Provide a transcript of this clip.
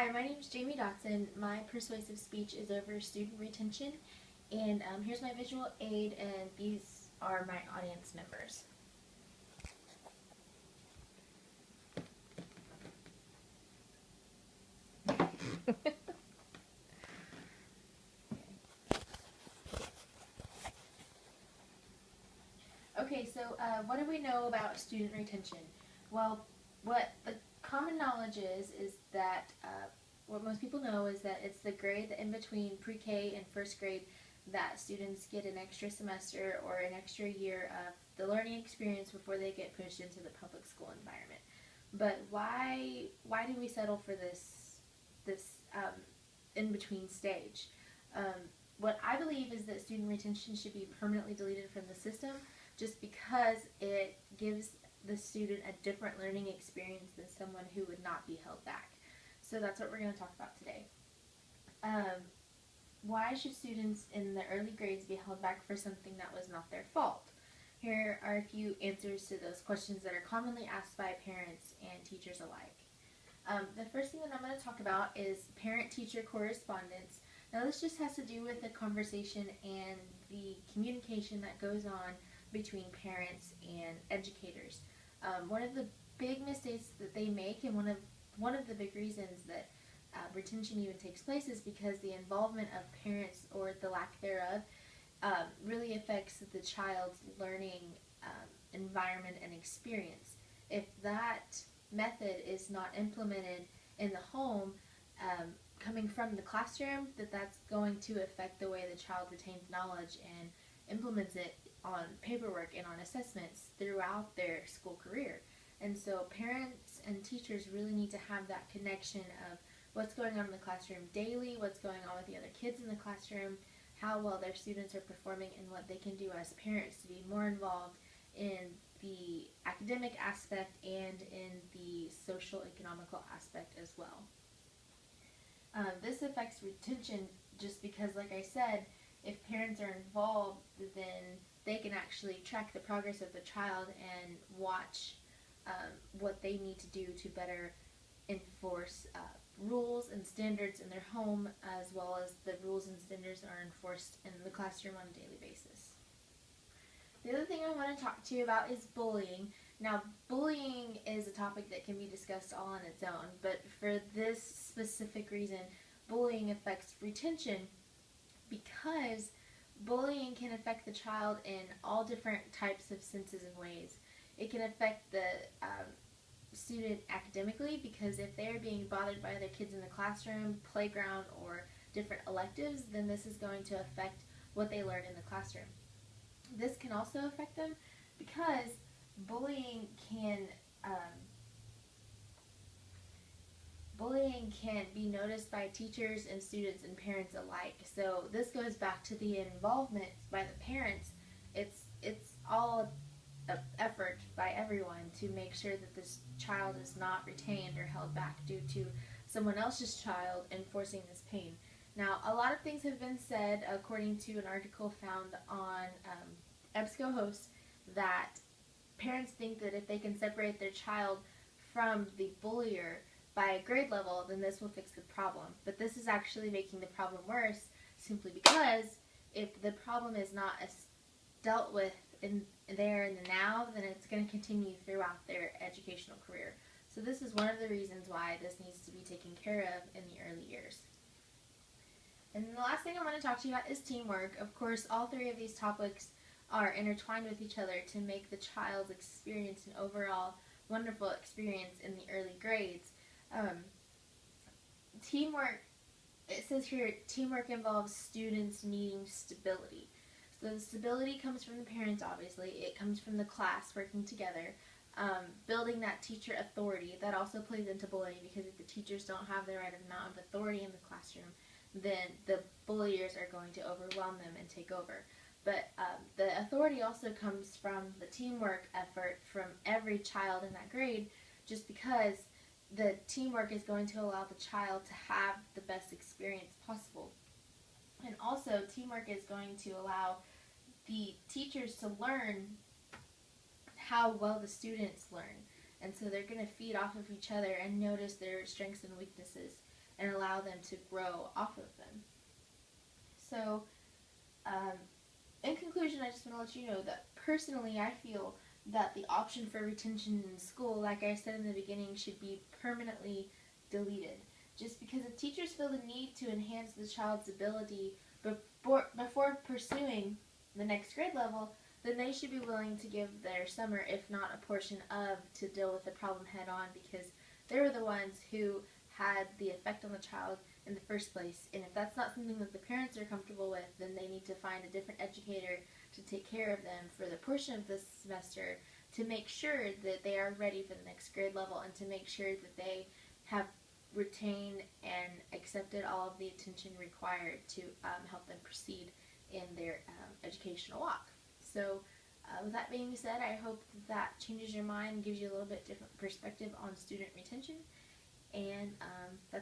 Hi, my name is Jamie Dotson. My persuasive speech is over student retention, and here's my visual aid, and these are my audience members. Okay, so what do we know about student retention? Well, what the common knowledge is that what most people know is that it's the grade in between pre-K and first grade that students get an extra semester or an extra year of the learning experience before they get pushed into the public school environment. But why do we settle for this in between stage? What I believe is that student retention should be permanently deleted from the system just because it gives the student a different learning experience than someone who would not be held back. So that's what we're going to talk about today. Why should students in the early grades be held back for something that was not their fault? Here are a few answers to those questions that are commonly asked by parents and teachers alike. The first thing that I'm going to talk about is parent-teacher correspondence. Now this just has to do with the conversation and the communication that goes on between parents and educators. One of the big mistakes that they make, and one of the big reasons that retention even takes place, is because the involvement of parents, or the lack thereof, really affects the child's learning environment and experience. If that method is not implemented in the home, coming from the classroom, that's going to affect the way the child retains knowledge and implements it on paperwork and on assessments throughout their school career. And so parents and teachers really need to have that connection of what's going on in the classroom daily, what's going on with the other kids in the classroom, how well their students are performing, and what they can do as parents to be more involved in the academic aspect and in the social economical aspect as well. This affects retention just because, like I said, if parents are involved, then they can actually track the progress of the child and watch what they need to do to better enforce rules and standards in their home, as well as the rules and standards are enforced in the classroom on a daily basis. The other thing I want to talk to you about is bullying. Now, bullying is a topic that can be discussed all on its own, but for this specific reason, bullying affects retention because bullying can affect the child in all different types of senses and ways. It can affect the student academically, because if they're being bothered by other kids in the classroom, playground, or different electives, then this is going to affect what they learn in the classroom. This can also affect them because bullying can be noticed by teachers and students and parents alike. So this goes back to the involvement by the parents. It's all an effort by everyone to make sure that this child is not retained or held back due to someone else's child enforcing this pain. Now, a lot of things have been said, according to an article found on EBSCOhost, that parents think that if they can separate their child from the bullier by a grade level, then this will fix the problem. But this is actually making the problem worse, simply because if the problem is not dealt with in the now, then it's going to continue throughout their educational career. So this is one of the reasons why this needs to be taken care of in the early years. And the last thing I want to talk to you about is teamwork. Of course, all three of these topics are intertwined with each other to make the child's experience an overall wonderful experience in the early grades. Teamwork, it says here, teamwork involves students needing stability. So the stability comes from the parents, obviously. It comes from the class working together. Building that teacher authority, that also plays into bullying, because if the teachers don't have the right amount of authority in the classroom, then the bulliers are going to overwhelm them and take over. But the authority also comes from the teamwork effort from every child in that grade, just because the teamwork is going to allow the child to have the best experience possible. And also, teamwork is going to allow the teachers to learn how well the students learn. And so they're going to feed off of each other and notice their strengths and weaknesses. and allow them to grow off of them. So, in conclusion, I just want to let you know that personally I feel that the option for retention in school, like I said in the beginning, should be permanently deleted. Just because if teachers feel the need to enhance the child's ability before pursuing the next grade level, then they should be willing to give their summer, if not a portion of, to deal with the problem head on, because they were the ones who had the effect on the child in the first place. And if that's not something that the parents are comfortable with, then they need to find a different educator to take care of them for the portion of this semester, to make sure that they are ready for the next grade level, and to make sure that they have retained and accepted all of the attention required to help them proceed in their educational walk. So with that being said, I hope that changes your mind and gives you a little bit different perspective on student retention. And that's